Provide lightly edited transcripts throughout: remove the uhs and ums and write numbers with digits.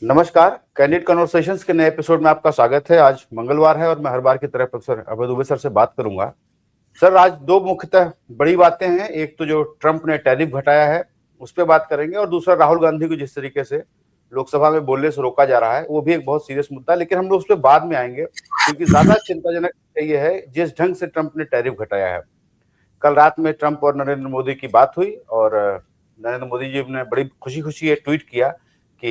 नमस्कार, candid conversations के नए एपिसोड में आपका स्वागत है। आज मंगलवार है और मैं हर बार की तरह प्रोफेसर अभय दुबे सर से बात करूंगा। सर, आज दो मुख्यतः बड़ी बातें हैं। एक तो जो ट्रंप ने टैरिफ घटाया है उस पर बात करेंगे, और दूसरा राहुल गांधी को जिस तरीके से लोकसभा में बोलने से रोका जा रहा है वो भी एक बहुत सीरियस मुद्दा है, लेकिन हम लोग उस पर बाद में आएंगे, क्योंकि ज्यादा चिंताजनक ये है जिस ढंग से ट्रंप ने टैरिफ घटाया है। कल रात में ट्रंप और नरेंद्र मोदी की बात हुई और नरेंद्र मोदी जी ने बड़ी खुशी खुशी ये ट्वीट किया कि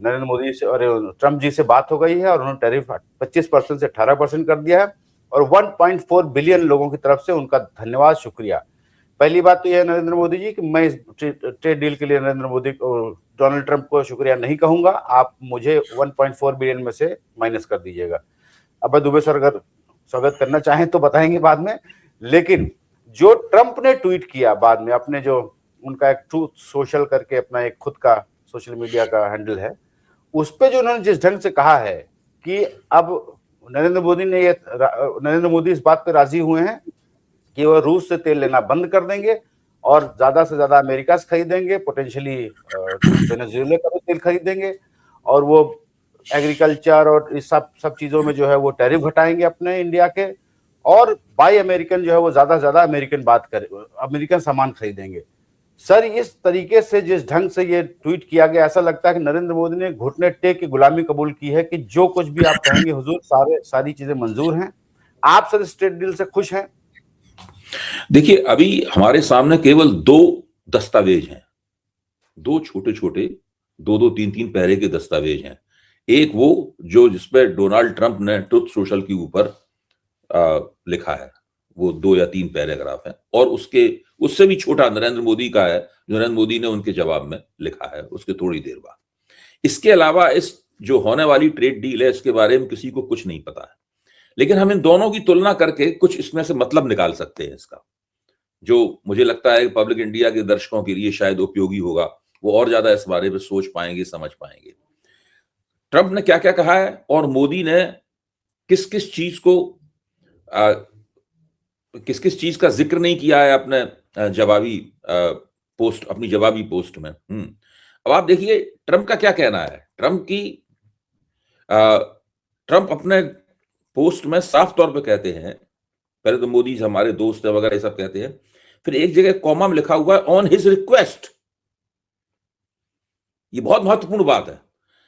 नरेंद्र मोदी से और ट्रंप जी से बात हो गई है और उन्होंने टैरिफ 25% से 18% कर दिया है, और 1.4 बिलियन लोगों की तरफ से उनका धन्यवाद, शुक्रिया। पहली बात तो यह है नरेंद्र मोदी जी कि मैं इस ट्रेड डील के लिए नरेंद्र मोदी डोनाल्ड ट्रंप को शुक्रिया नहीं कहूंगा, आप मुझे 1.4 बिलियन में से माइनस कर दीजिएगा। अब दुबे सर अगर स्वागत करना चाहें तो बताएंगे बाद में, लेकिन जो ट्रंप ने ट्वीट किया बाद में, अपने जो उनका एक ट्रूथ सोशल करके अपना एक खुद का सोशल मीडिया का हैंडल है, उस पे जो उन्होंने जिस ढंग से कहा है कि अब नरेंद्र मोदी इस बात पे राजी हुए हैं कि वो रूस से तेल लेना बंद कर देंगे और ज्यादा से ज्यादा अमेरिका से खरीदेंगे, पोटेंशियली वेनेजुएला का भी तेल खरीदेंगे, और वो एग्रीकल्चर और इस सब चीजों में जो है वो टैरिफ घटाएंगे अपने इंडिया के, और बाई अमेरिकन जो है वो ज्यादा से ज्यादा अमेरिकन सामान खरीदेंगे। सर, इस तरीके से जिस ढंग से ये ट्वीट किया गया, ऐसा लगता है कि नरेंद्र मोदी ने घुटने टेक की गुलामी कबूल की है कि जो कुछ भी आप कहेंगे हुजूर, सारी चीजें मंजूर हैं। आप सर इस ट्रेड डील से खुश हैं? देखिए, अभी हमारे सामने केवल दो दस्तावेज हैं, दो छोटे छोटे, दो दो तीन तीन पैरे के दस्तावेज हैं। एक वो जो जिसपे डोनाल्ड ट्रंप ने ट्रुथ सोशल के ऊपर लिखा है, वो 2 या 3 पैराग्राफ है, और उससे भी छोटा नरेंद्र मोदी का है, जो नरेंद्र मोदी ने उनके जवाब में लिखा है उसके थोड़ी देर बाद। इसके अलावा इस जो होने वाली ट्रेड डील है इसके बारे में किसी को कुछ नहीं पता है, लेकिन हम इन दोनों की तुलना करके कुछ इसमें से मतलब निकाल सकते हैं इसका, जो मुझे लगता है पब्लिक इंडिया के दर्शकों के लिए शायद उपयोगी होगा। वो और ज्यादा इस बारे में सोच पाएंगे, समझ पाएंगे ट्रंप ने क्या क्या कहा है और मोदी ने किस किस चीज को किस किस चीज का जिक्र नहीं किया है अपने अपनी जवाबी पोस्ट में। अब आप देखिए ट्रंप का क्या कहना है। ट्रंप अपने पोस्ट में साफ तौर पे कहते हैं, पहले तो मोदी हमारे दोस्त है वगैरह ये सब कहते हैं, फिर एक जगह कॉमा में लिखा हुआ है ऑन हिज रिक्वेस्ट। ये बहुत महत्वपूर्ण बात है।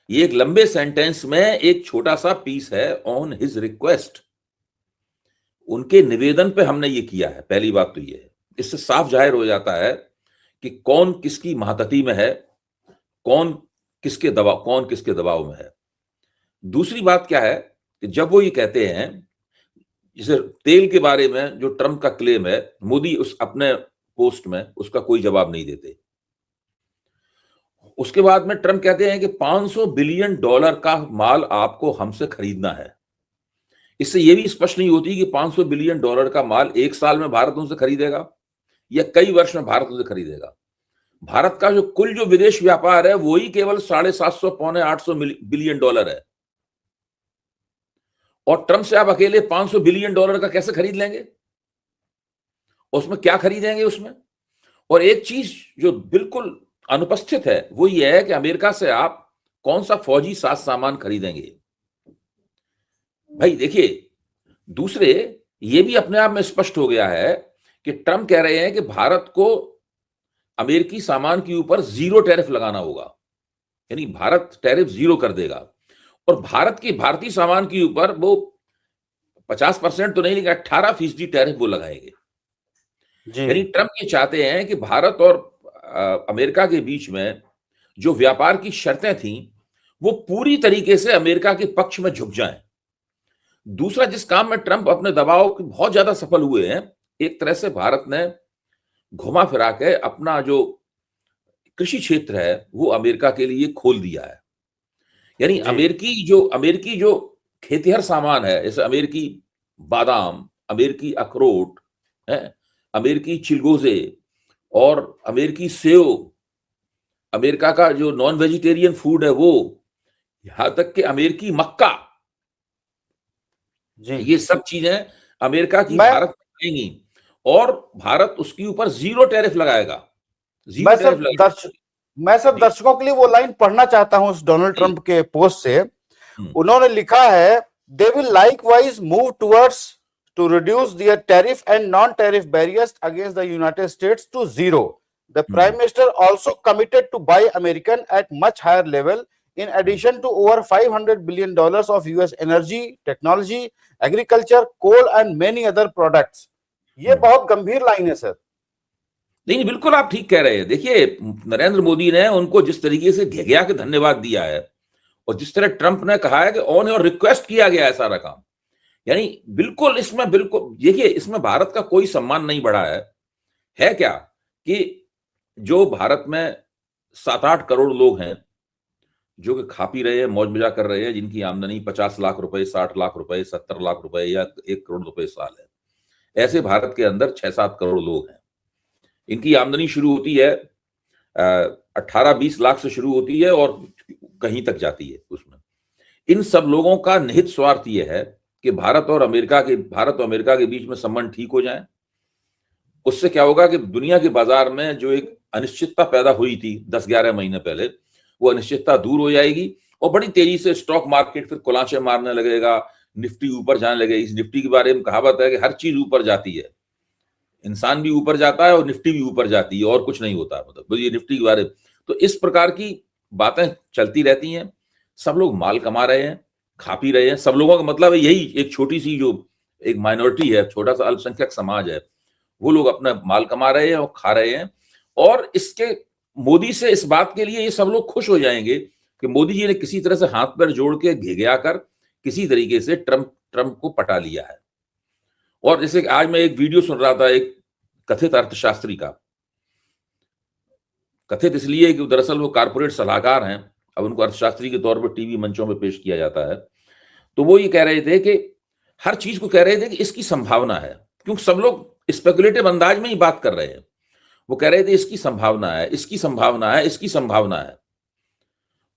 ये एक लंबे सेंटेंस में एक छोटा सा पीस है, ऑन हिज रिक्वेस्ट, उनके निवेदन पे हमने ये किया है। पहली बात तो ये है, इससे साफ जाहिर हो जाता है कि कौन किसकी महतती में है, कौन किसके दबाव में है। दूसरी बात क्या है कि जब वो ये कहते हैं, जैसे तेल के बारे में जो ट्रंप का क्लेम है, मोदी उस अपने पोस्ट में उसका कोई जवाब नहीं देते। उसके बाद में ट्रंप कहते हैं कि $500 बिलियन का माल आपको हमसे खरीदना है। इससे यह भी स्पष्ट नहीं होती कि $500 बिलियन का माल एक साल में भारत उनसे खरीदेगा या कई वर्ष में भारत उनसे खरीदेगा। भारत का जो विदेश व्यापार है वही केवल 750 पौने 800 बिलियन डॉलर है, और ट्रंप से आप अकेले $500 बिलियन का कैसे खरीद लेंगे? उसमें क्या खरीदेंगे उसमें? और एक चीज जो बिल्कुल अनुपस्थित है वो ये है कि अमेरिका से आप कौन सा फौजी साज सामान खरीदेंगे? भाई देखिए, दूसरे ये भी अपने आप में स्पष्ट हो गया है कि ट्रंप कह रहे हैं कि भारत को अमेरिकी सामान के ऊपर 0 टैरिफ लगाना होगा, यानी भारत टैरिफ 0 कर देगा, और भारतीय सामान के ऊपर वो 50% तो नहीं लेकिन 18% टैरिफ वो लगाएंगे। यानी ट्रंप ये चाहते हैं कि भारत और अमेरिका के बीच में जो व्यापार की शर्तें थी वो पूरी तरीके से अमेरिका के पक्ष में झुक जाएं। दूसरा, जिस काम में ट्रंप अपने दबाव के बहुत ज्यादा सफल हुए हैं, एक तरह से भारत ने घुमा फिरा के अपना जो कृषि क्षेत्र है वो अमेरिका के लिए खोल दिया है। यानी अमेरिकी जो खेतिहर सामान है, जैसे अमेरिकी बादाम, अमेरिकी अखरोट है, अमेरिकी चिलगोजे और अमेरिकी सेव, अमेरिका का जो नॉन वेजिटेरियन फूड है वो, यहां तक कि अमेरिकी मक्का, ये सब चीजें अमेरिका की भारत में आएंगी और भारत उसके ऊपर 0 टैरिफ लगाएगा। मैं सब दर्शकों के लिए वो लाइन पढ़ना चाहता हूं उस डोनाल्ड ट्रंप के पोस्ट से। उन्होंने लिखा है, they will likewise move towards to reduce their tariff and non tariff barriers against the United States to zero. The prime minister also committed to buy American at much higher level in addition to over $500 billion of US energy, technology, agriculture, coal and many other products। ये बहुत गंभीर line है sir. नहीं, बिल्कुल आप ठीक कह रहे हैं। देखिए, नरेंद्र मोदी ने उनको जिस तरीके से घेघिया के धन्यवाद दिया है और जिस तरह ट्रंप ने कहा है कि ऑन योर रिक्वेस्ट किया गया है सारा काम, यानी बिल्कुल देखिए, इसमें भारत का कोई सम्मान नहीं बढ़ा है क्या कि जो भारत में 7-8 करोड़ लोग हैं जो कि खा पी रहे हैं, मौज मजा कर रहे हैं, जिनकी आमदनी 50 लाख रुपए, 60 लाख रुपए, 70 लाख रुपए या 1 करोड़ रुपए साल है। ऐसे भारत के अंदर 6-7 करोड़ लोग हैं। इनकी आमदनी शुरू होती है 18-20 लाख से शुरू होती है और कहीं तक जाती है उसमें। इन सब लोगों का निहित स्वार्थ यह है कि भारत और अमेरिका के बीच में संबंध ठीक हो जाए। उससे क्या होगा कि दुनिया के बाजार में जो एक अनिश्चितता पैदा हुई थी 10-11 महीने पहले, वो अनिश्चितता दूर हो जाएगी और बड़ी तेजी से स्टॉक मार्केट फिर कुलांचे मारने लगेगा, निफ्टी ऊपर जाने लगेगी। इस निफ्टी के बारे में कहावत है कि हर चीज ऊपर जाती है, इंसान भी ऊपर जाता है और निफ्टी भी ऊपर जाती है और कुछ नहीं होता। मतलब ये निफ्टी के बारे में तो इस प्रकार की बातें चलती रहती हैं। सब लोग माल कमा रहे हैं, खा पी रहे हैं। सब लोगों का मतलब है यही, एक छोटी सी जो एक माइनॉरिटी है, छोटा सा अल्पसंख्यक समाज है, वो लोग अपना माल कमा रहे हैं और खा रहे हैं। और इसके मोदी से इस बात के लिए ये सब लोग खुश हो जाएंगे कि मोदी जी ने किसी तरह से हाथ पैर जोड़ के घेघिया कर किसी तरीके से ट्रंप को पटा लिया है। और जैसे आज मैं एक वीडियो सुन रहा था एक कथित अर्थशास्त्री का, कथित इसलिए कि दरअसल वो कारपोरेट सलाहकार हैं, अब उनको अर्थशास्त्री के तौर पर टीवी मंचों में पेश किया जाता है। तो वो ये कह रहे थे कि हर चीज को कह रहे थे कि इसकी संभावना है, क्योंकि सब लोग स्पेकुलेटिव अंदाज में ही बात कर रहे हैं। वो कह रहे थे इसकी संभावना है, इसकी संभावना है, इसकी संभावना है।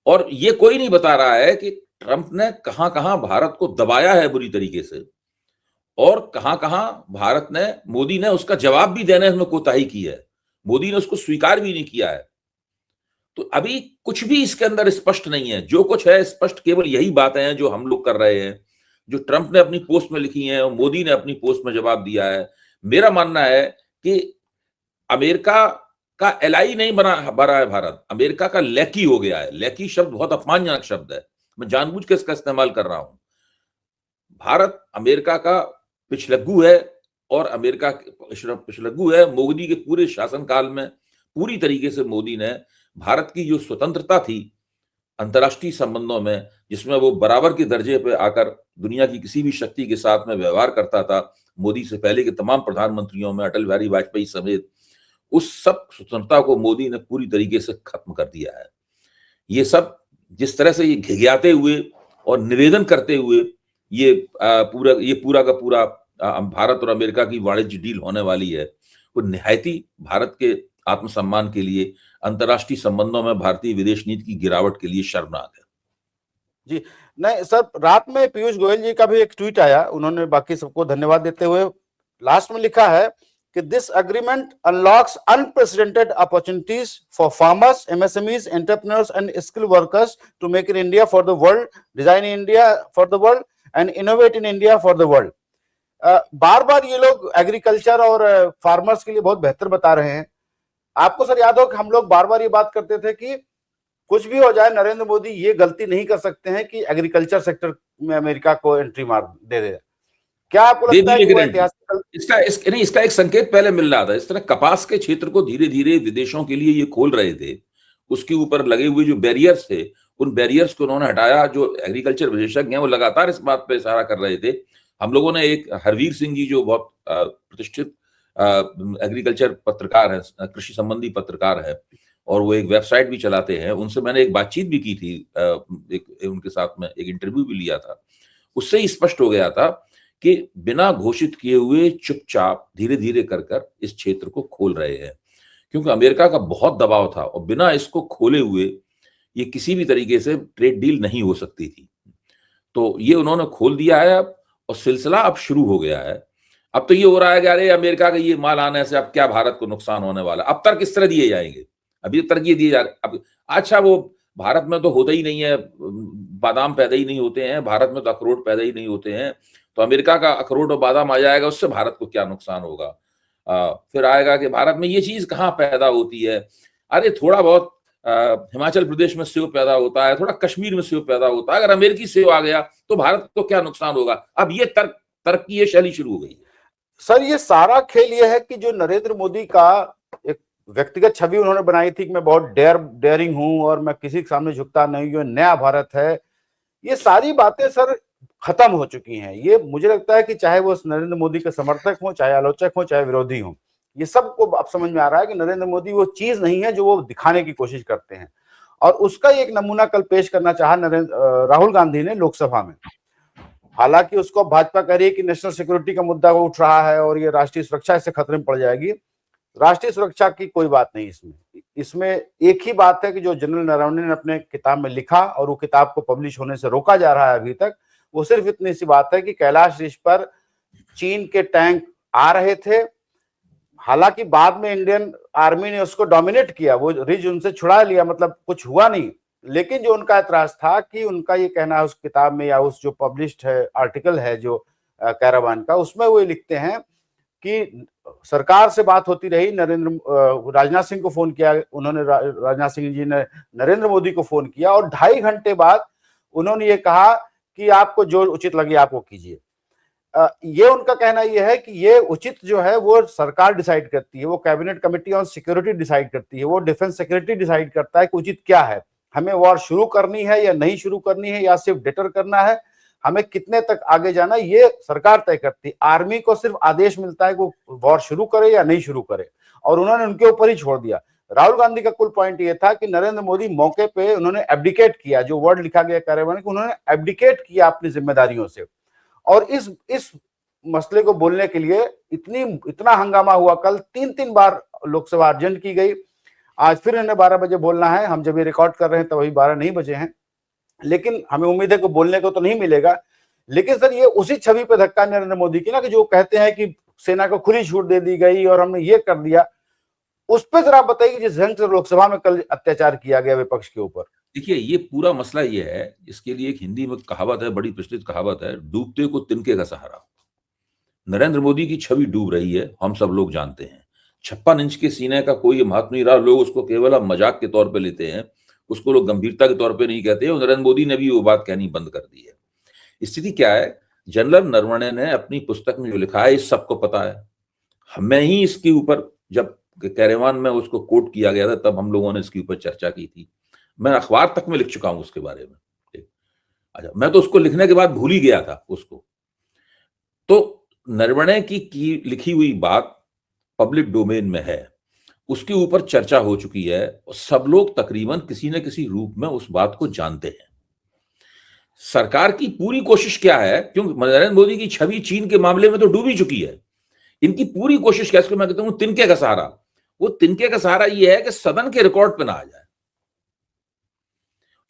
और ये कोई नहीं बता रहा है कि ट्रंप ने कहां कहां भारत को दबाया है बुरी तरीके से और कहां कहां मोदी ने उसका जवाब भी देने में कोताही की है। मोदी ने उसको स्वीकार भी नहीं किया है। तो अभी कुछ भी इसके अंदर स्पष्ट नहीं है। जो कुछ है स्पष्ट केवल यही बातें हैं जो हम लोग कर रहे हैं, जो ट्रंप ने अपनी पोस्ट में लिखी हैं और मोदी ने अपनी पोस्ट में जवाब दिया है। मेरा मानना है कि अमेरिका का एलाई नहीं बना है भारत, अमेरिका का लैकी हो गया है। लैकी शब्द बहुत अपमानजनक शब्द है, मैं जानबूझ के इसका इस्तेमाल कर रहा हूं। भारत अमेरिका का पिछलग्गू है और अमेरिका पिछलग्गू है। मोदी के पूरे शासनकाल में पूरी तरीके से मोदी ने भारत की जो स्वतंत्रता थी अंतर्राष्ट्रीय संबंधों में, जिसमें वो बराबर के दर्जे पे आकर दुनिया की किसी भी शक्ति के साथ में व्यवहार करता था, मोदी से पहले के तमाम प्रधानमंत्रियों में, अटल बिहारी वाजपेयी समेत, उस सब स्वतंत्रता को मोदी ने पूरी तरीके से खत्म कर दिया है। ये सब जिस तरह से ये घिघियाते हुए और निवेदन करते हुए ये पूरा का पूरा भारत और अमेरिका की वाणिज्य डील होने वाली है, वो निहायती भारत के आत्मसम्मान के लिए, अंतर्राष्ट्रीय संबंधों में भारतीय विदेश नीति की गिरावट के लिए शर्मनाक है। जी नहीं सर, रात में पीयूष गोयल जी का भी एक ट्वीट आया, उन्होंने बाकी सबको धन्यवाद देते हुए लास्ट में लिखा है कि this agreement unlocks unprecedented opportunities for farmers, MSMEs, entrepreneurs and skill workers to make in India for the world, design in India for the world and innovate in India for the world. बार बार ये लोग agriculture और farmers के लिए बहुत बेहतर बता रहे हैं। आपको सर याद हो कि हम लोग बार बार ये बात करते थे कि कुछ भी हो जाए नरेंद्र मोदी ये गलती नहीं कर सकते हैं कि एग्रीकल्चर सेक्टर में अमेरिका को एंट्री मार दे। क्या आपको लगता है कि वो इसका एक संकेत पहले मिल रहा था। इस तरह कपास के क्षेत्र को धीरे धीरे विदेशों के लिए ये खोल रहे थे, उसके ऊपर लगे हुए जो बैरियर्स थे, उन बैरियर्स को उन्होंने हटाया। जो एग्रीकल्चर विशेषज्ञ हैं वो लगातार इस बात पे इशारा कर रहे थे। हम लोगों ने एक हरवीर सिंह जी जो बहुत प्रतिष्ठित एग्रीकल्चर पत्रकार है, कृषि संबंधी पत्रकार है, और वो एक वेबसाइट भी चलाते हैं, उनसे मैंने एक बातचीत भी की थी, उनके साथ में एक इंटरव्यू भी लिया था। उससे ही स्पष्ट हो गया था कि बिना घोषित किए हुए चुपचाप धीरे धीरे कर इस क्षेत्र को खोल रहे हैं, क्योंकि अमेरिका का बहुत दबाव था और बिना इसको खोले हुए ये किसी भी तरीके से ट्रेड डील नहीं हो सकती थी। तो ये उन्होंने खोल दिया है और सिलसिला अब शुरू हो गया है। अब तो ये हो रहा है कि अरे अमेरिका का ये माल आने से अब क्या भारत को नुकसान होने वाला। अब तर्क किस तरह दिए जाएंगे? अभी तरक्की दिए जा रहे। अब अच्छा, वो भारत में तो होता ही नहीं है, बादाम पैदा ही नहीं होते हैं भारत में, तो अखरोट पैदा ही नहीं होते हैं, तो अमेरिका का अखरोट और बादाम आ जाएगा, उससे भारत को क्या नुकसान होगा। फिर आएगा कि भारत में ये चीज कहाँ पैदा होती है, अरे थोड़ा बहुत हिमाचल प्रदेश में सेब पैदा होता है, थोड़ा कश्मीर में सेब पैदा होता है, अगर अमेरिकी सेब आ गया तो भारत को क्या नुकसान होगा। अब ये तर्क की ये शैली शुरू हो गई। सर ये सारा खेल ये है कि जो नरेंद्र मोदी का एक व्यक्तिगत छवि उन्होंने बनाई थी कि मैं बहुत डेयरिंग हूं और मैं किसी के सामने झुकता नहीं हूं, नया भारत है, ये सारी बातें सर खत्म हो चुकी हैं। ये मुझे लगता है कि चाहे वो नरेंद्र मोदी के समर्थक हो, चाहे आलोचक हो, चाहे विरोधी हो, ये सबको अब समझ में आ रहा है कि नरेंद्र मोदी वो चीज नहीं है जो वो दिखाने की कोशिश करते हैं। और उसका एक नमूना कल पेश करना चाहा राहुल गांधी ने लोकसभा में। हालांकि उसको भाजपा कह रही है कि नेशनल सिक्योरिटी का मुद्दा उठ रहा है और ये राष्ट्रीय सुरक्षा इससे खतरे में पड़ जाएगी। राष्ट्रीय सुरक्षा की कोई बात नहीं इसमें एक ही बात है कि जो जनरल नरवणे ने अपने किताब में लिखा और वो किताब को पब्लिश होने से रोका जा रहा है अभी तक, वो सिर्फ इतनी सी बात है कि कैलाश ऋषि पर चीन के टैंक आ रहे थे। हालांकि बाद में इंडियन आर्मी ने उसको डोमिनेट किया, वो रिज उनसे छुड़ा लिया, मतलब कुछ हुआ नहीं। लेकिन जो उनका एतराज था कि उनका ये कहना है उस किताब में या उस जो पब्लिश्ड है आर्टिकल है जो कैरावान का, उसमें वो लिखते हैं कि सरकार से बात होती रही, राजनाथ सिंह को फोन किया उन्होंने, राजनाथ सिंह जी ने नरेंद्र मोदी को फोन किया और 2.5 घंटे बाद उन्होंने ये कहा कि आपको जो उचित लगे आप वो कीजिए। ये उनका कहना यह है कि ये उचित जो है वो सरकार डिसाइड करती है, वो cabinet committee on security decide करती है, वो डिफेंस सेक्रेटरी डिसाइड करता है कि उचित क्या है, हमें वॉर शुरू करनी है या नहीं शुरू करनी है, या सिर्फ डिटर करना है, हमें कितने तक आगे जाना, ये सरकार तय करती है। आर्मी को सिर्फ आदेश मिलता है कि वो वॉर शुरू करे या नहीं शुरू करे, और उन्होंने उनके ऊपर ही छोड़ दिया। राहुल गांधी का कुल पॉइंट ये था कि नरेंद्र मोदी मौके पे उन्होंने एब्डिकेट किया, जो वर्ड लिखा गया कार्रवाई को, उन्होंने एब्डिकेट किया अपनी जिम्मेदारियों से। और इस मसले को बोलने के लिए इतना हंगामा हुआ, कल 3 बार लोकसभा अर्जेंट की गई। आज फिर इन्हें 12 बजे बोलना है, हम जब ये रिकॉर्ड कर रहे हैं तब अभी 12 नहीं बजे हैं, लेकिन हमें उम्मीद है कि बोलने को तो नहीं मिलेगा। लेकिन सर ये उसी छवि पे धक्का नरेंद्र मोदी की ना, कि जो कहते हैं कि सेना को खुली छूट दे दी गई और हमने ये कर दिया, उस पर जरा बताइए जिस ढंग से लोकसभा में कल अत्याचार किया गया विपक्ष के ऊपर। देखिए, ये पूरा मसला ये है, इसके लिए एक हिंदी में कहावत है, बड़ी प्रचलित कहावत है, डूबते को तिनके का सहारा। नरेंद्र मोदी की छवि डूब रही है, हम सब लोग जानते हैं। 56 इंच के सीने का कोई महत्व नहीं रहा, लोग उसको केवल मजाक के तौर पे लेते हैं, उसको लोग गंभीरता के तौर पे नहीं कहते, और नरेंद्र मोदी ने भी वो बात कहनी बंद कर दी है। स्थिति क्या है, जनरल नरवणे ने अपनी पुस्तक में जो लिखा है इस सबको पता है। मैं ही इसके ऊपर, जब कैरेवान में उसको कोट किया गया था, तब हम लोगों ने इसके ऊपर चर्चा की थी, मैं अखबार तक में लिख चुका हूं उसके बारे में। अच्छा, मैं तो उसको लिखने के बाद भूल ही गया था उसको। तो नरवणे की लिखी हुई बात पब्लिक डोमेन में है, उसके ऊपर चर्चा हो चुकी है, और सब लोग तकरीबन किसी न किसी रूप में उस बात को जानते हैं। सरकार की पूरी कोशिश क्या है, क्योंकि नरेंद्र मोदी की छवि चीन के मामले में तो डूबी चुकी है, इनकी पूरी कोशिश क्या, इसको मैं कहता हूं तिनके का सहारा। वो तिनके का सहारा ये है कि सदन के रिकॉर्ड पे ना आ जाए।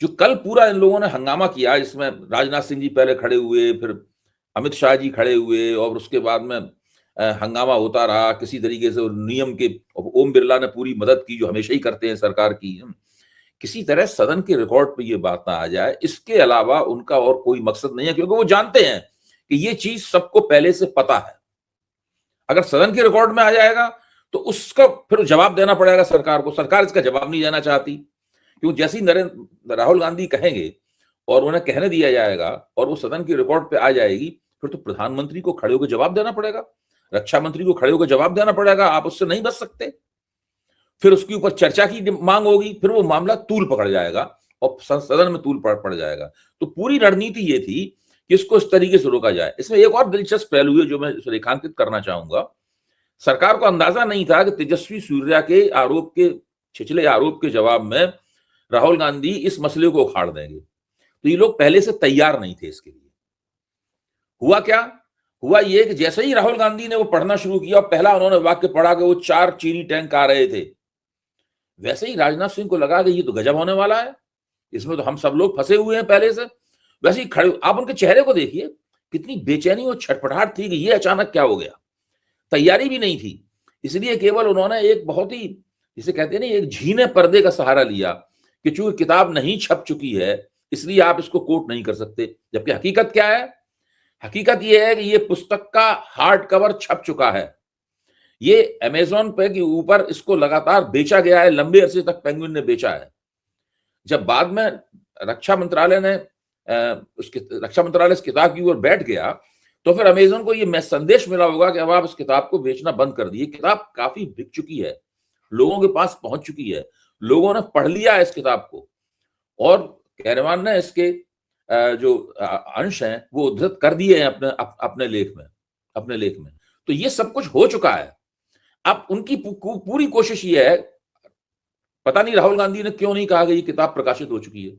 जो कल पूरा इन लोगों ने हंगामा किया, जिसमें राजनाथ सिंह जी पहले खड़े हुए, फिर अमित शाह जी खड़े हुए, और उसके बाद में हंगामा होता रहा किसी तरीके से, नियम के ओम बिरला ने पूरी मदद की, जो हमेशा ही करते हैं सरकार की। किसी तरह सदन के रिकॉर्ड पे ये बात ना आ जाए, इसके अलावा उनका और कोई मकसद नहीं है, क्योंकि वो जानते हैं कि ये चीज सबको पहले से पता है। अगर सदन के रिकॉर्ड में आ जाएगा तो उसका फिर जवाब देना पड़ेगा सरकार को। सरकार इसका जवाब नहीं देना चाहती, क्योंकि जैसे ही राहुल गांधी कहेंगे और उन्हें कहने दिया जाएगा और वो सदन के रिकॉर्ड पे आ जाएगी, फिर तो प्रधानमंत्री को खड़े होकर जवाब देना पड़ेगा, रक्षा मंत्री को खड़े होकर जवाब देना पड़ेगा, आप उससे नहीं बच सकते। फिर उसके ऊपर चर्चा की मांग होगी, फिर वो मामला तूल पकड़ जाएगा और सदन में तूल पड़ जाएगा। तो पूरी रणनीति ये थी कि इसको इस तरीके से रोका जाए। इसमें एक और दिलचस्प पहलू है जो मैं रेखांकित करना चाहूंगा। सरकार को अंदाजा नहीं था कि तेजस्वी सूर्या के आरोप के, छिछले आरोप के जवाब में राहुल गांधी इस मसले को उखाड़ देंगे, तो ये लोग पहले से तैयार नहीं थे इसके लिए। हुआ क्या, हुआ ये कि जैसे ही राहुल गांधी ने वो पढ़ना शुरू किया और पहला उन्होंने वाक्य पढ़ा कि वो 4 चीनी टैंक आ रहे थे, वैसे ही राजनाथ सिंह को लगा कि ये तो गजब होने वाला है, इसमें तो हम सब लोग फंसे हुए हैं पहले से। वैसे ही खड़े, आप उनके चेहरे को देखिए, कितनी बेचैनी और छटपटाहट थी कि ये अचानक क्या हो गया। तैयारी भी नहीं थी, इसलिए केवल उन्होंने एक बहुत ही जिसे कहते हैं ना, एक झीने पर्दे का सहारा लिया कि चूंकि किताब नहीं छप चुकी है इसलिए आप इसको कोट नहीं कर सकते, जबकि हकीकत क्या है? हकीकत यह है कि ये पुस्तक का हार्ड कवर छप चुका है। ये अमेज़न पे के ऊपर इसको लगातार बेचा गया है, लंबे अरसे तक पेंगुइन ने बेचा है। जब बाद में रक्षा मंत्रालय ने रक्षा मंत्रालय इस किताब की ओर बैठ गया, तो फिर अमेज़न को ये संदेश मिला होगा कि अब आप इस किताब को बेचना बंद कर दिए। किताब काफी बिक चुकी है, लोगों के पास पहुंच चुकी है, लोगों ने पढ़ लिया है इस किताब को, और कैरवान ने इसके जो अंश हैं वो उद्धृत कर दिए हैं अपने लेख में। तो ये सब कुछ हो चुका है। अब उनकी पूरी कोशिश ये है, पता नहीं राहुल गांधी ने क्यों नहीं कहा कि ये किताब प्रकाशित हो चुकी है।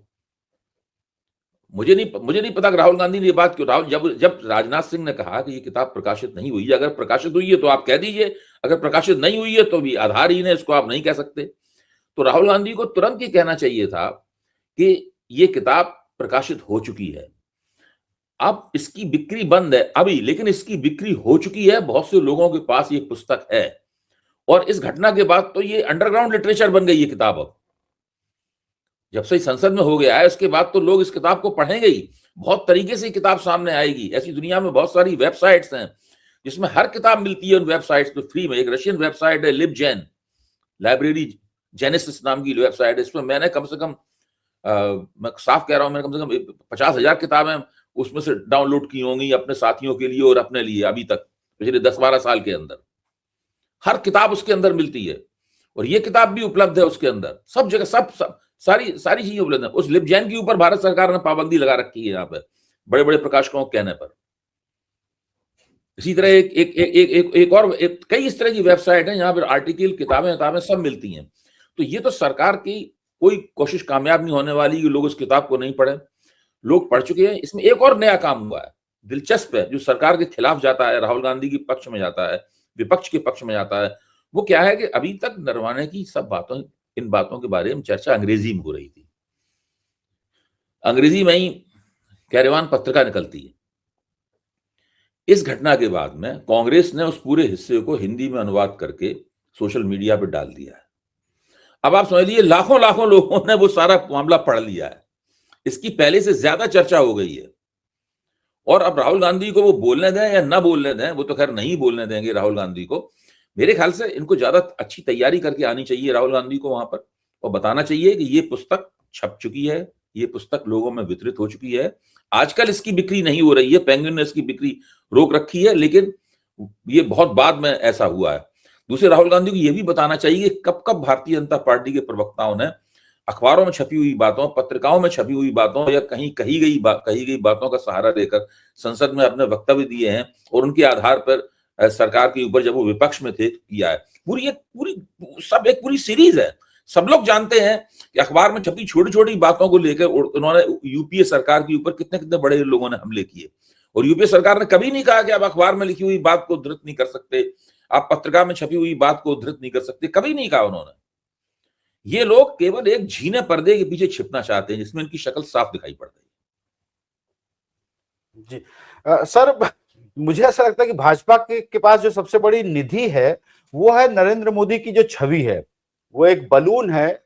मुझे नहीं पता कि राहुल गांधी ने ये बात क्यों, जब राजनाथ सिंह ने कहा कि ये किताब प्रकाशित नहीं हुई है, अगर प्रकाशित हुई है तो आप कह दीजिए, अगर प्रकाशित नहीं हुई है तो भी आधारहीन है, इसको आप नहीं कह सकते। तो राहुल गांधी को तुरंत ये कहना चाहिए था कि ये किताब प्रकाशित हो चुकी है, अब इसकी बिक्री बंद है अभी, लेकिन इसकी बिक्री हो चुकी है, बहुत से लोगों के पास ये पुस्तक है, और इस घटना के बाद तो ये अंडरग्राउंड लिटरेचर बन गई ये किताब। अब जब से संसद में हो गया है उसके बाद तो लोग इस किताब को पढ़ेंगे ही, बहुत तरीके से किताब सामने आएगी। ऐसी दुनिया में बहुत सारी वेबसाइट्स हैं जिसमें हर किताब मिलती है उन वेबसाइट्स पे फ्री में। एक रशियन वेबसाइट है लिबजेन, लाइब्रेरी जेनेसिस नाम की वेबसाइट है। इसमें मैंने कम से कम मैं साफ कह रहा हूं, मैंने कम से कम 50,000 किताबें उसमें से डाउनलोड की होंगी अपने साथियों के लिए और अपने लिए, अभी तक पिछले 10-12 साल के अंदर हर किताब उसके अंदर मिलती है, और ये किताब भी उपलब्ध है उसके अंदर, सब जगह सब सारी चीजें उपलब्ध है। उस लिबजेन के ऊपर भारत सरकार ने पाबंदी लगा रखी है यहाँ पे बड़े बड़े प्रकाशकों के कहने पर। इसी तरह एक और कई इस तरह की वेबसाइट है, यहाँ पर आर्टिकल, किताबें सब मिलती हैं। तो ये तो सरकार की कोई कोशिश कामयाब नहीं होने वाली कि लोग उस किताब को नहीं पढ़े, लोग पढ़ चुके हैं। इसमें एक और नया काम हुआ है, दिलचस्प है, जो सरकार के खिलाफ जाता है, राहुल गांधी के पक्ष में जाता है, विपक्ष के पक्ष में जाता है। वो क्या है कि अभी तक नरवाने की इन बातों के बारे में चर्चा अंग्रेजी में हो रही थी, अंग्रेजी में ही कैरवान पत्रिका निकलती है। इस घटना के बाद में कांग्रेस ने उस पूरे हिस्से को हिंदी में अनुवाद करके सोशल मीडिया पर डाल दिया है। अब आप समझ लीजिए लाखों लोगों ने वो सारा मामला पढ़ लिया है, इसकी पहले से ज्यादा चर्चा हो गई है। और अब राहुल गांधी को वो बोलने दें या ना बोलने दें, वो तो खैर नहीं बोलने देंगे राहुल गांधी को। मेरे ख्याल से इनको ज्यादा अच्छी तैयारी करके आनी चाहिए राहुल गांधी को वहां पर, और बताना चाहिए कि ये पुस्तक छप चुकी है, ये पुस्तक लोगों में वितरित हो चुकी है। आजकल इसकी बिक्री नहीं हो रही है, पेंगुइन ने इसकी बिक्री रोक रखी है, लेकिन ये बहुत बाद में ऐसा हुआ है। दूसरे, राहुल गांधी को यह भी बताना चाहिए कि कब कब भारतीय जनता पार्टी के प्रवक्ताओं ने अखबारों में छपी हुई बातों, पत्रिकाओं में छपी हुई बातों या कहीं कही गई बातों का सहारा लेकर संसद में अपने वक्तव्य दिए हैं, और उनके आधार पर सरकार के ऊपर जब वो विपक्ष में थे किया है। एक पूरी सीरीज है। सब लोग जानते हैं कि अखबार में छपी छोटी छोटी बातों को लेकर उन्होंने यूपीए सरकार के ऊपर कितने कितने बड़े लोगों ने हमले किए, और यूपीए सरकार ने कभी नहीं कहा कि आप अखबार में लिखी हुई बात को उद्धृत नहीं कर सकते, आप पत्रिका में छपी हुई बात को उद्धृत नहीं कर सकते, कभी नहीं कहा उन्होंने। ये लोग केवल एक झीने पर्दे के पीछे छिपना चाहते हैं जिसमें इनकी शक्ल साफ दिखाई पड़ रही है। जी सर, मुझे ऐसा लगता है कि भाजपा के पास जो सबसे बड़ी निधि है वो है नरेंद्र मोदी की जो छवि है। वो एक बलून है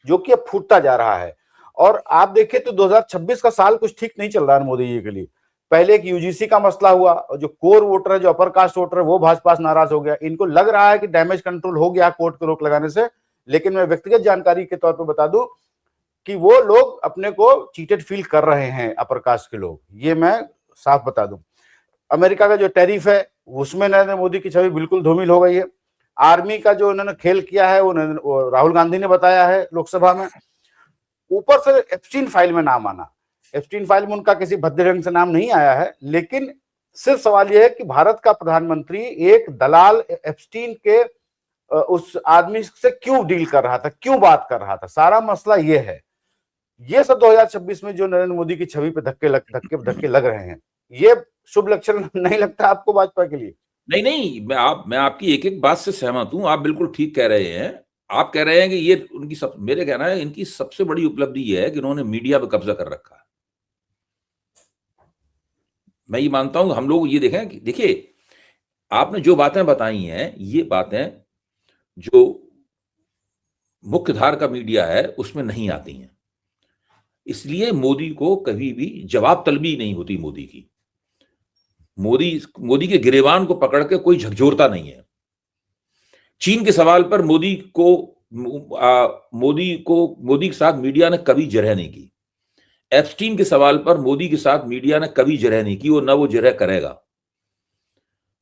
जो कि अब फूटता जा रहा है। और आप देखें तो 2026 का साल कुछ ठीक नहीं चल रहा है मोदी जी के लिए। पहले एक यूजीसी का मसला हुआ, और जो कोर वोटर है, जो अपर कास्ट वोटर है, वो भाजपा से नाराज हो गया। इनको लग रहा है कि डैमेज कंट्रोल हो गया कोर्ट को रोक लगाने से, लेकिन मैं व्यक्तिगत जानकारी के तौर पर बता दूं कि वो लोग अपने को चीटेड फील कर रहे हैं, अपर कास्ट के लोग, ये मैं साफ बता दूं। अमेरिका का जो टैरिफ है उसमें नरेंद्र मोदी की छवि बिल्कुल धूमिल हो गई है। आर्मी का जो उन्होंने खेल किया है वो राहुल गांधी ने बताया है लोकसभा में। ऊपर से एप्स्टीन फाइल में नाम आना, एप्स्टीन फाइल में उनका किसी भद्दे ढंग से नाम नहीं आया है, लेकिन सिर्फ सवाल यह है कि भारत का प्रधानमंत्री एक दलाल एप्स्टीन के उस आदमी से क्यों डील कर रहा था, क्यों बात कर रहा था, सारा मसला ये है। ये सब 2026 में जो नरेंद्र मोदी की छवि पे धक्के लग रहे हैं, ये शुभ लक्षण नहीं लगता आपको भाजपा के लिए? नहीं, मैं आपकी एक एक बात से सहमत हूं, आप बिल्कुल ठीक कह रहे हैं। आप कह रहे हैं कि ये उनकी मेरे कहना है इनकी सबसे बड़ी उपलब्धि ये है कि उन्होंने मीडिया पे कब्जा कर रखा है। मैं ये मानता हूं, हम लोग ये देखें कि देखिए आपने जो बातें बताई हैं, ये बातें जो मुख्य धार का मीडिया है उसमें नहीं आती हैं। इसलिए मोदी को कभी भी जवाब तलबी नहीं होती मोदी की। मोदी के गिरेबान को पकड़ के कोई झकझोरता नहीं है। चीन के सवाल पर मोदी के साथ मीडिया ने कभी जरह नहीं की। एप्स्टीन के सवाल पर मोदी के साथ मीडिया ने कभी जरह नहीं की और न वो जरह करेगा।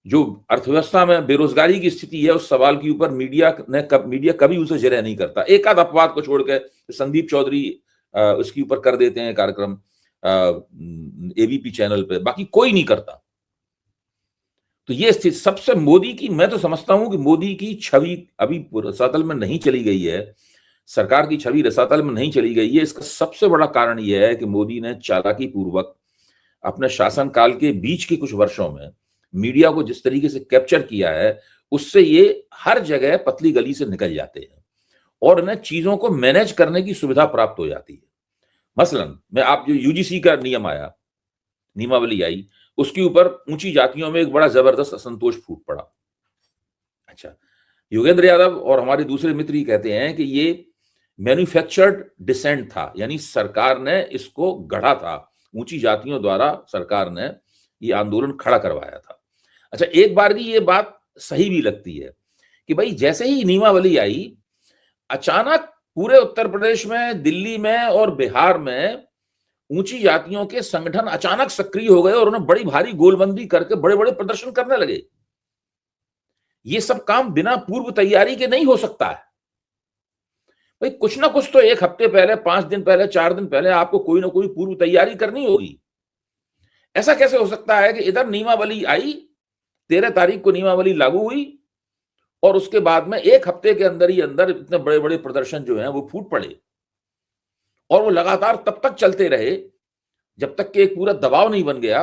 जो अर्थव्यवस्था में बेरोजगारी की स्थिति है उस सवाल के ऊपर मीडिया कभी उसे जरह नहीं करता। एक आध अपवाद को छोड़कर संदीप चौधरी उसके ऊपर कर देते हैं कार्यक्रम एबीपी चैनल पे, बाकी कोई नहीं करता। तो ये स्थिति सबसे मोदी की, मैं तो समझता हूं कि मोदी की छवि अभी रसातल में नहीं चली गई है, सरकार की छवि रसातल में नहीं चली गई है। इसका सबसे बड़ा कारण यह है कि मोदी ने चालाकी पूर्वक अपने शासनकाल के बीच के कुछ वर्षों में मीडिया को जिस तरीके से कैप्चर किया है, उससे ये हर जगह पतली गली से निकल जाते हैं और इन्हें चीजों को मैनेज करने की सुविधा प्राप्त हो जाती है। मसलन आप जो यूजीसी का नियम आया, नियमावली आई, उसके ऊपर ऊंची जातियों में एक बड़ा जबरदस्त असंतोष फूट पड़ा। अच्छा, योगेंद्र यादव और हमारे दूसरे मित्र ही कहते हैं कि ये मैन्युफैक्चर्ड डिसेंट था, यानी सरकार ने इसको गढ़ा था, ऊंची जातियों द्वारा सरकार ने ये आंदोलन खड़ा करवाया था। अच्छा, एक बार की ये बात सही भी लगती है कि भाई जैसे ही नियमावली आई, अचानक पूरे उत्तर प्रदेश में, दिल्ली में और बिहार में ऊंची जातियों के संगठन अचानक सक्रिय हो गए और उन्हें बड़ी भारी गोलबंदी करके बड़े बड़े प्रदर्शन करने लगे। ये सब काम बिना पूर्व तैयारी के नहीं हो सकता है भाई। कुछ ना कुछ तो एक हफ्ते पहले, 5 दिन पहले, 4 दिन पहले आपको कोई ना कोई पूर्व तैयारी करनी होगी। ऐसा कैसे हो सकता है कि इधर नियमावली आई, 13 तारीख को नियमावली लागू हुई और उसके बाद में एक हफ्ते के अंदर ही अंदर इतने बड़े बड़े प्रदर्शन जो हैं वो फूट पड़े और वो लगातार तब तक चलते रहे जब तक कि एक पूरा दबाव नहीं बन गया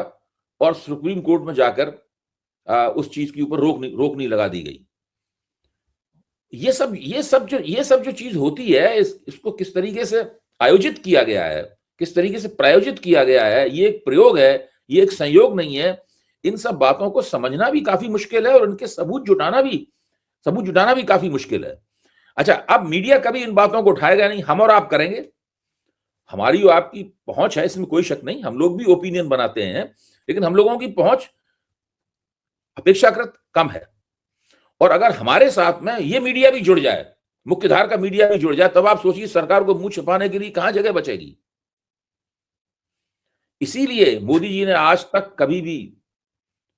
और सुप्रीम कोर्ट में जाकर उस चीज के ऊपर रोक नहीं लगा दी गई। ये सब जो चीज होती है, इसको किस तरीके से आयोजित किया गया है, किस तरीके से प्रायोजित किया गया है, ये एक प्रयोग है, ये एक संयोग नहीं है। इन सब बातों को समझना भी काफी मुश्किल है और इनके सबूत जुटाना भी काफी मुश्किल है। अच्छा, अब मीडिया कभी इन बातों को उठाएगा नहीं, हम और आप करेंगे। हमारी और आपकी पहुंच है, इसमें कोई शक नहीं, हम लोग भी ओपिनियन बनाते हैं, लेकिन हम लोगों की पहुंच अपेक्षाकृत कम है। और अगर हमारे साथ में ये मीडिया भी जुड़ जाए, मुख्यधार का मीडिया भी जुड़ जाए, तब आप सोचिए सरकार को मुंह छिपाने के लिए कहां जगह बचेगी। इसीलिए मोदी जी ने आज तक कभी भी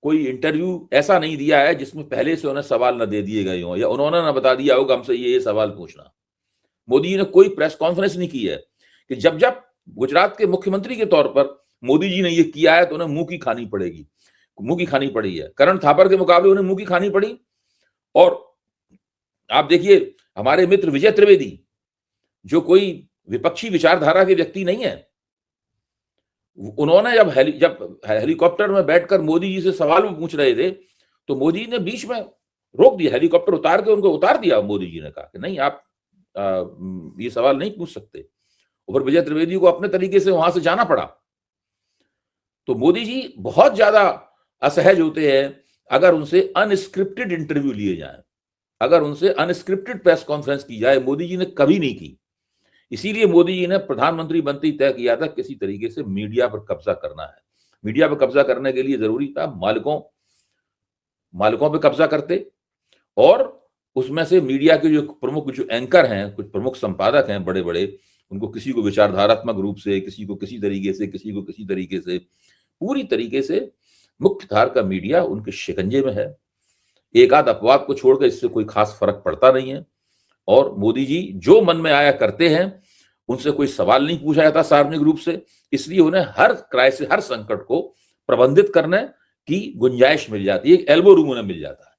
कोई इंटरव्यू ऐसा नहीं दिया है जिसमें पहले से उन्हें सवाल न दे दिए गए हों या उन्होंने न बता दिया होगा हमसे ये सवाल पूछना। मोदी जी ने कोई प्रेस कॉन्फ्रेंस नहीं की है कि जब जब गुजरात के मुख्यमंत्री के तौर पर मोदी जी ने ये किया है तो उन्हें मुंह की खानी पड़ी है। करण थापर के मुकाबले उन्हें मुंह की खानी पड़ी। और आप देखिए, हमारे मित्र विजय त्रिवेदी, जो कोई विपक्षी विचारधारा के व्यक्ति नहीं है, उन्होंने जब हेलीकॉप्टर में बैठकर मोदी जी से सवाल पूछ रहे थे तो मोदी जी ने बीच में रोक दिया, हेलीकॉप्टर उतार के उनको उतार दिया। मोदी जी ने कहा कि नहीं, आप ये सवाल नहीं पूछ सकते। और विजय त्रिवेदी को अपने तरीके से वहां से जाना पड़ा। तो मोदी जी बहुत ज्यादा असहज होते हैं अगर उनसे अनस्क्रिप्टेड इंटरव्यू लिए जाए, अगर उनसे अनस्क्रिप्टेड प्रेस कॉन्फ्रेंस की जाए। मोदी जी ने कभी नहीं की। इसीलिए मोदी जी ने प्रधानमंत्री बनते ही तय किया था किसी तरीके से मीडिया पर कब्जा करना है। मीडिया पर कब्जा करने के लिए जरूरी था मालिकों पे कब्जा करते और उसमें से मीडिया के जो प्रमुख जो एंकर हैं, कुछ प्रमुख संपादक हैं बड़े बड़े, उनको किसी को विचारधारात्मक रूप से, किसी को किसी तरीके से, किसी को किसी तरीके से, पूरी तरीके से मुख्य धार का मीडिया उनके शिकंजे में है। एक आध अपवाद को छोड़कर इससे कोई खास फर्क पड़ता नहीं है। और मोदी जी जो मन में आया करते हैं, उनसे कोई सवाल नहीं पूछा जाता सार्वजनिक रूप से। इसलिए उन्हें हर क्राइसिस, हर संकट को प्रबंधित करने की गुंजाइश मिल जाती है, एक एल्बो रूम उन्हें मिल जाता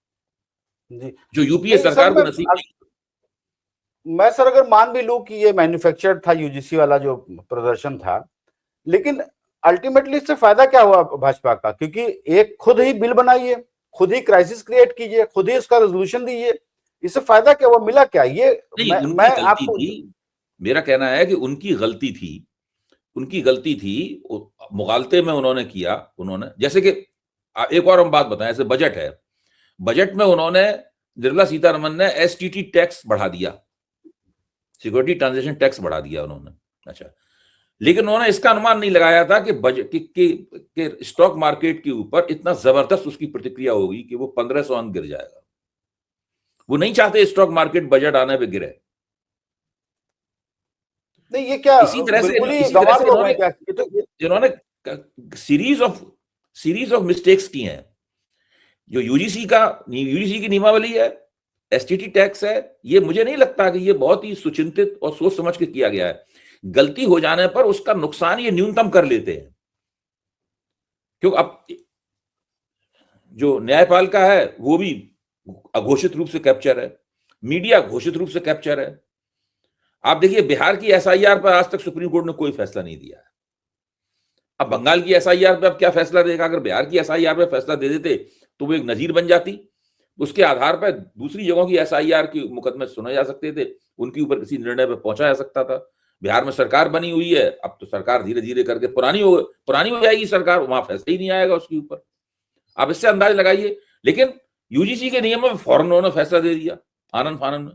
है, जो यूपीए सरकार को नसीब नहीं। मैं सर अगर मान भी लूं कि ये मैन्युफैक्चर्ड था, यूजीसी वाला जो प्रदर्शन था, लेकिन अल्टीमेटली इससे फायदा क्या हुआ भाजपा का? क्योंकि एक खुद ही बिल बनाइए, खुद ही क्राइसिस क्रिएट कीजिए, खुद ही इसका रेजोल्यूशन दीजिए, इससे फायदा क्या हुआ, मिला क्या? ये मैं आपको, मेरा कहना है कि उनकी गलती थी, मुगालते में उन्होंने किया। जैसे कि एक और हम बात बताएं, ऐसे बजट है, बजट में उन्होंने, निर्मला सीतारमण ने एसटीटी टैक्स बढ़ा दिया। सिक्योरिटी ट्रांजैक्शन टैक्स बढ़ा दिया उन्होंने। अच्छा, लेकिन उन्होंने इसका अनुमान नहीं लगाया था कि बजट के स्टॉक मार्केट के ऊपर इतना जबरदस्त उसकी प्रतिक्रिया होगी कि वो 1500 अंक गिर जाएगा। वो नहीं चाहते स्टॉक मार्केट बजट आने पे गिरे। नहीं, ये क्या इसी तरह से इन्होंने क्या, ये तो इन्होंने सीरीज ऑफ मिस्टेक्स की हैं। जो यूजीसी की नियमावली है, एसटीटी टैक्स है, ये मुझे नहीं लगता कि ये बहुत ही सुचिंतित और सोच समझ के किया गया है। गलती हो जाने पर उसका नुकसान ये न्यूनतम कर लेते हैं, क्योंकि अब जो न्यायपालिका है वो भी अघोषित रूप से कैप्चर है, मीडिया घोषित रूप से कैप्चर है। आप देखिए, बिहार की एसआईआर पर आज तक सुप्रीम कोर्ट ने कोई फैसला नहीं दिया है। अब बंगाल की एसआईआर पे अब क्या फैसला देगा? अगर बिहार की एसआईआर पे फैसला दे देते तो वो एक नजीर बन जाती। उसके आधार पर दूसरी जगहों की एसआईआर के मुकदमे सुने जा सकते थे, उनके ऊपर किसी निर्णय पर पहुंचा जा सकता था। बिहार में सरकार बनी हुई है, अब तो सरकार धीरे धीरे करके पुरानी हो जाएगी सरकार, वहां फैसला ही नहीं आएगा उसके ऊपर। आप इससे अंदाज लगाइए। लेकिन यूजीसी के नियम में फौरन उन्होंने फैसला दे दिया आनंद फानन में।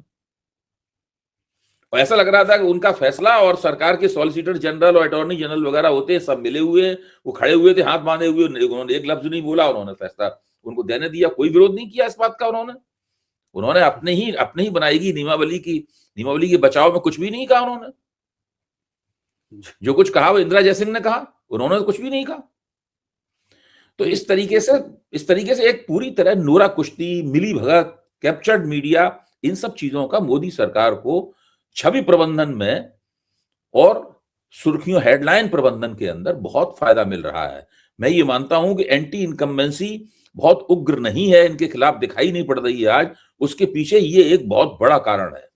और ऐसा लग रहा था कि उनका फैसला और सरकार के सॉलिसिटर जनरल और अटॉर्नी जनरल वगैरह होते हैं, सब मिले हुए, वो खड़े हुए थे हाथ बांधे हुए, उन्होंने एक लफ्ज नहीं बोला, उन्होंने फैसला उनको देने दिया, कोई विरोध नहीं किया इस बात का। उन्होंने अपने ही बनाएगी नियमावली के बचाव में कुछ भी नहीं कहा। उन्होंने जो कुछ कहा वो इंदिरा जयसिंह ने कहा, उन्होंने कुछ भी नहीं कहा। तो इस तरीके से एक पूरी तरह नोरा कुश्ती, मिली भगत, कैप्चर्ड मीडिया, इन सब चीजों का मोदी सरकार को छवि प्रबंधन में और सुर्खियों हेडलाइन प्रबंधन के अंदर बहुत फायदा मिल रहा है। मैं ये मानता हूं कि एंटी इनकम्बेंसी बहुत उग्र नहीं है, इनके खिलाफ दिखाई नहीं पड़ रही है आज। उसके पीछे ये एक बहुत बड़ा कारण है।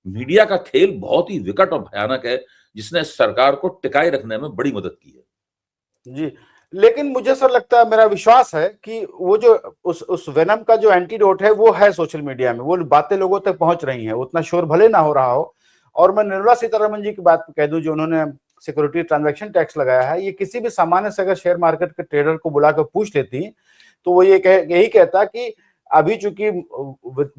मीडिया का खेल बहुत ही विकट और भयानक है, जिसने सरकार को टिकाए रखने में बड़ी मदद की है। जी, लेकिन मुझे सर लगता है, मेरा विश्वास है कि वो जो उस वेनम का जो एंटीडोट है वो है सोशल मीडिया में, वो बातें लोगों तक पहुंच रही हैं, उतना शोर भले ना हो रहा हो। और मैं निर्मला सीतारमण जी की बात कह दूं, जो उन्होंने सिक्योरिटी ट्रांजैक्शन टैक्स लगाया है, ये किसी भी सामान्य से अगर शेयर मार्केट के ट्रेडर को बुलाकर पूछ लेती तो वो यही कहता कि अभी चूंकि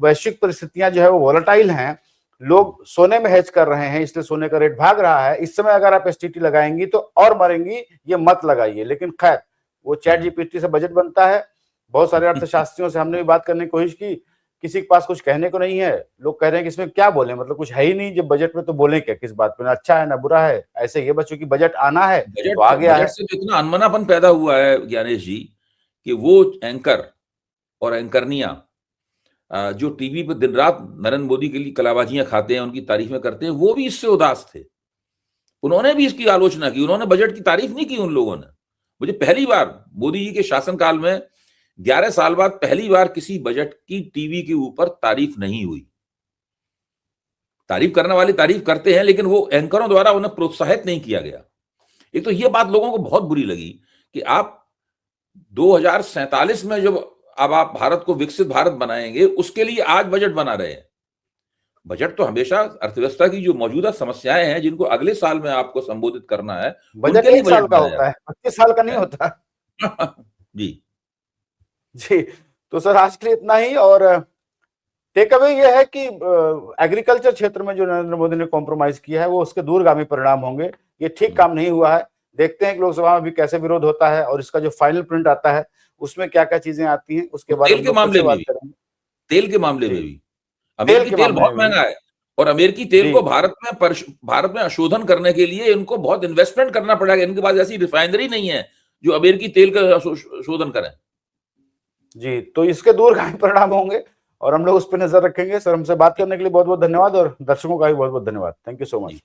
वैश्विक परिस्थितियां जो है वो वॉलेटाइल हैं, लोग सोने में हेज कर रहे हैं, इसलिए सोने का रेट भाग रहा है, इस समय अगर आप एसटीटी लगाएंगी तो और मरेंगी, ये मत लगाइए। लेकिन खैर, वो चैट जीपीटी से बजट बनता है, बहुत सारे अर्थशास्त्रियों से हमने भी बात करने की कोशिश की, किसी के पास कुछ कहने को नहीं है। लोग कह रहे हैं कि इसमें क्या बोले, मतलब कुछ है ही नहीं, जब बजट में तो बोले क्या, किस बात पे, ना अच्छा है ना बुरा है। ऐसे ये बच्चों की बजट आना है तो आ गया है। बजट से तो इतना अनमनापन पैदा हुआ है ज्ञानेश जी, कि वो एंकर और एंकरनिया जो टीवी पर दिन रात नरेंद्र मोदी के लिए कलाबाजियां खाते हैं, उनकी तारीफें करते हैं, वो भी इससे उदास थे। उन्होंने भी इसकी आलोचना की, उन्होंने बजट की तारीफ नहीं की। उन लोगों ने, मुझे पहली बार मोदी जी के शासनकाल में 11 साल बाद पहली बार किसी बजट की टीवी के ऊपर तारीफ नहीं हुई। तारीफ करने वाले तारीफ करते हैं, लेकिन वो एंकरों द्वारा उन्हें प्रोत्साहित नहीं किया गया। एक तो ये बात लोगों को बहुत बुरी लगी कि आप 2047 में जब अब आप भारत को विकसित भारत बनाएंगे, उसके लिए आज बजट बना रहे हैं। बजट तो हमेशा अर्थव्यवस्था की जो मौजूदा समस्याएं हैं, जिनको अगले साल में आपको संबोधित करना है, बजट 1 साल का होता है, 25 साल का नहीं होता। जी जी, तो सर आज के लिए इतना ही। और टेक अवे ये है कि एग्रीकल्चर क्षेत्र में जो नरेंद्र मोदी ने कॉम्प्रोमाइज किया है, वो उसके दूरगामी परिणाम होंगे। ये ठीक काम नहीं हुआ है। देखते हैं कि लोकसभा में भी कैसे विरोध होता है, और इसका जो फाइनल प्रिंट आता है उसमें क्या क्या चीजें आती हैं, उसके बाद तेल के मामले में भी अमेरिकी तेल बहुत महंगा है, और अमेरिकी तेल को भारत में अशोधन करने के लिए इनको बहुत इन्वेस्टमेंट करना पड़ेगा। इनके पास ऐसी रिफाइनरी नहीं है जो अमेरिकी तेल का शोधन करें। जी, तो इसके दूरगामी परिणाम होंगे और हम लोग उस पर नजर रखेंगे। सर, हमसे बात करने के लिए बहुत बहुत धन्यवाद, और दर्शकों का भी बहुत बहुत धन्यवाद। Thank you so much.